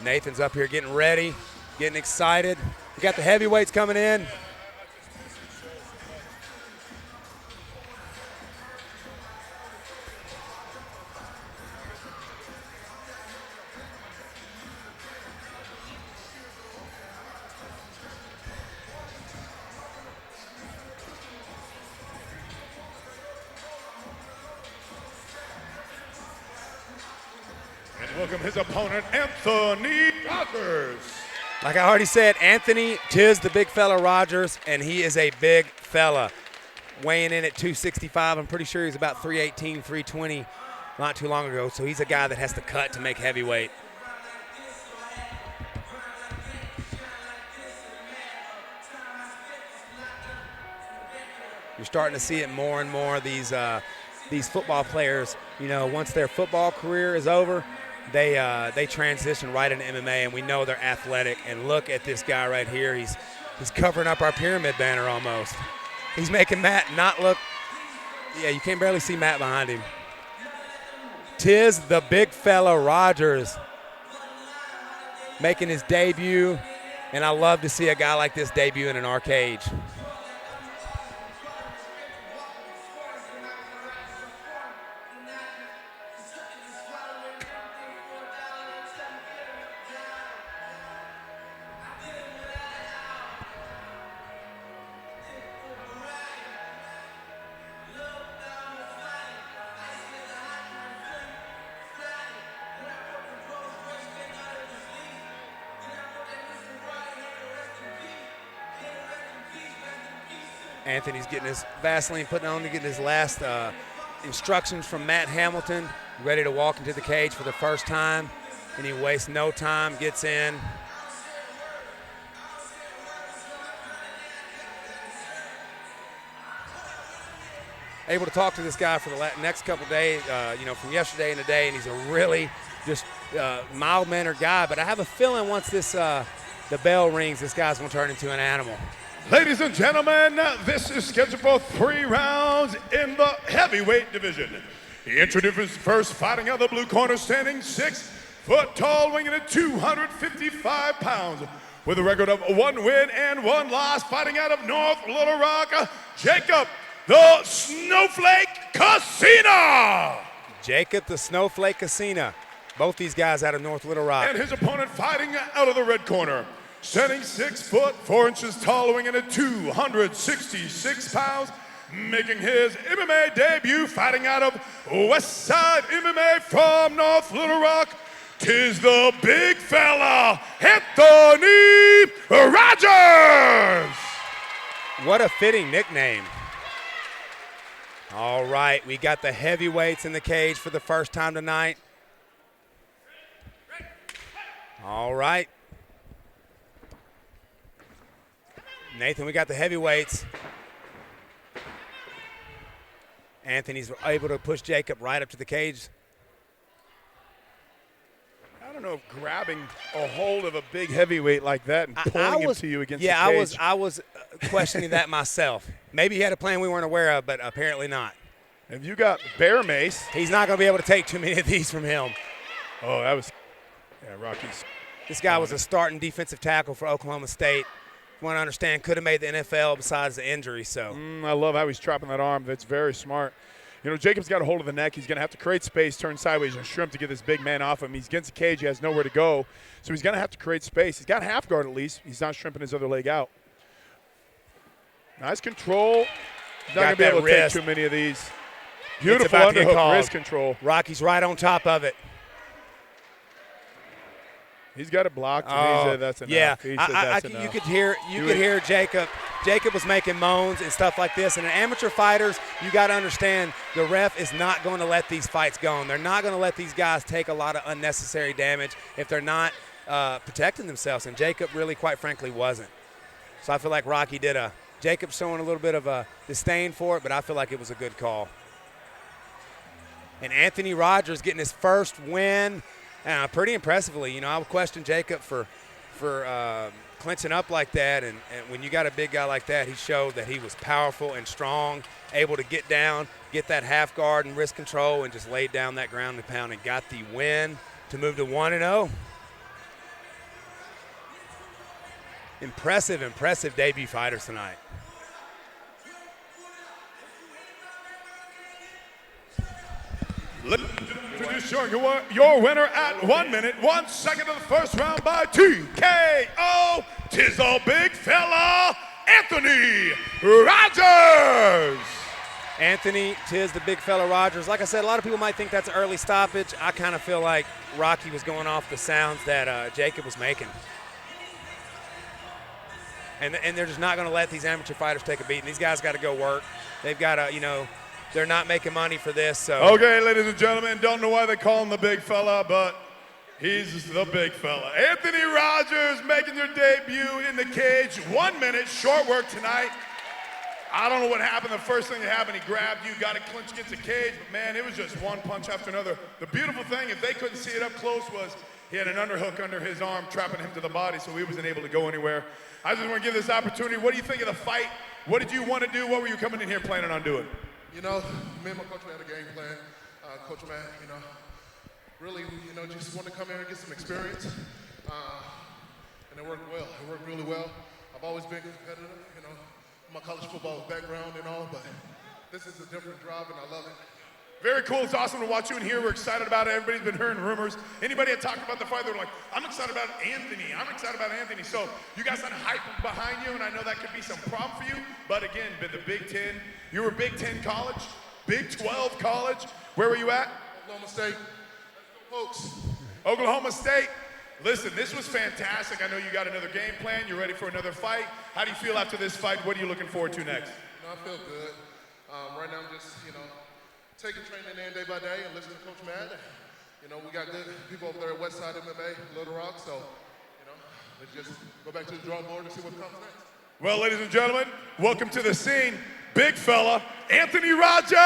Nathan's up here getting ready, getting excited. We got the heavyweights coming in. Welcome his opponent, Anthony Rogers. Like I already said, Anthony Tiz, the big fella Rogers, and he is a big fella. Weighing in at 265. I'm pretty sure he was about 318, 320 not too long ago. So he's a guy that has to cut to make heavyweight. You're starting to see it more and more. These football players, you know, once their football career is over, they transition right into MMA, and we know they're athletic. And look at this guy right here. He's covering up our pyramid banner almost. He's making Matt not look. Yeah, you can barely see Matt behind him. Tiz, the big fella Rogers, making his debut, and I love to see a guy like this debut in an our cage. Anthony's getting his Vaseline put on to get his last instructions from Matt Hamilton, ready to walk into the cage for the first time, and he wastes no time, gets in. Able to talk to this guy for the next couple days, from yesterday and today, and he's a really just mild-mannered guy. But I have a feeling once the bell rings, this guy's going to turn into an animal. Ladies and gentlemen, this is scheduled for 3 rounds in the heavyweight division. He introduced his first fighting out of the blue corner, standing 6 foot tall, weighing in at 255 pounds, with a record of 1 win and 1 loss, fighting out of North Little Rock, Jacob the Snowflake Kacena. Jacob the Snowflake Kacena. Both these guys out of North Little Rock. And his opponent fighting out of the red corner, standing 6 foot 4 inches tall, weighing in at 266 pounds, making his MMA debut, fighting out of Westside MMA from North Little Rock. 'Tis the big fella, Anthony Rogers. What a fitting nickname. All right, we got the heavyweights in the cage for the first time tonight. All right. Nathan, we got the heavyweights. Anthony's able to push Jacob right up to the cage. I don't know if grabbing a hold of a big heavyweight like that and pulling him to you against the cage. I was questioning that myself. Maybe he had a plan we weren't aware of, but apparently not. If you got bear mace, he's not going to be able to take too many of these from him. Oh, that was Rocky's. This guy was a starting defensive tackle for Oklahoma State. You want to understand, could have made the NFL besides the injury. So I love how he's dropping that arm. That's very smart. You know, Jacob's got a hold of the neck. He's going to have to create space, turn sideways, and shrimp to get this big man off him. He's against the cage. He has nowhere to go. So he's going to have to create space. He's got half guard at least. He's not shrimping his other leg out. Nice control. He's not going to be able to take too many of these. Beautiful underhook wrist control. Rocky's right on top of it. He's got it blocked. And he said that's enough. Yeah, He said that's enough. You could hear Jacob. Jacob was making moans and stuff like this. And in amateur fighters, you got to understand the ref is not going to let these fights go. And they're not going to let these guys take a lot of unnecessary damage if they're not protecting themselves. And Jacob really, quite frankly, wasn't. So I feel like Rocky did Jacob showing a little bit of a disdain for it, but I feel like it was a good call. And Anthony Rogers getting his first win pretty impressively. You know, I would question Jacob for clinching up like that. And when you got a big guy like that, he showed that he was powerful and strong, able to get down, get that half guard and wrist control, and just laid down that ground and pound and got the win to move to 1-0. Impressive, impressive debut fighters tonight. Introduce your winner at 1 minute, 1 second of the first round by TKO. Tis the big fella, Anthony Rogers. Anthony Tiz, the big fella Rogers. Like I said, a lot of people might think that's an early stoppage. I kind of feel like Rocky was going off the sounds that Jacob was making. And they're just not going to let these amateur fighters take a beating. These guys got to go work. They've got to, you know, they're not making money for this. So. Okay, ladies and gentlemen, don't know why they call him the big fella, but he's the big fella. Anthony Rogers making their debut in the cage. 1 minute, short work tonight. I don't know what happened. The first thing that happened, he grabbed you, got it clinched against the cage, but man, it was just one punch after another. The beautiful thing, if they couldn't see it up close, was he had an underhook under his arm, trapping him to the body, so he wasn't able to go anywhere. I just want to give this opportunity. What do you think of the fight? What did you want to do? What were you coming in here planning on doing? You know, me and my coach, we had a game plan. Coach Matt, you know, really, you know, just wanted to come here and get some experience. And it worked well. It worked really well. I've always been competitive, you know, my college football background and all, but this is a different drive, and I love it. Very cool. It's awesome to watch you in here. We're excited about it. Everybody's been hearing rumors. Anybody that talked about the fight, they were like, I'm excited about Anthony. I'm excited about Anthony. So you guys had hype behind you, and I know that could be some problem for you. But again, the Big Ten, you were Big 10 college, Big 12 college. Where were you at? Oklahoma State. Folks. Oklahoma State. Listen, this was fantastic. I know you got another game plan. You're ready for another fight. How do you feel after this fight? What are you looking forward to next? You know, I feel good. Right now I'm just, you know, taking training in day by day and listening to Coach Matt. You know, we got good people over there at Westside MMA, Little Rock, so, you know, let's just go back to the drawing board and see what comes next. Well, ladies and gentlemen, welcome to the scene, big fella, Anthony Rogers!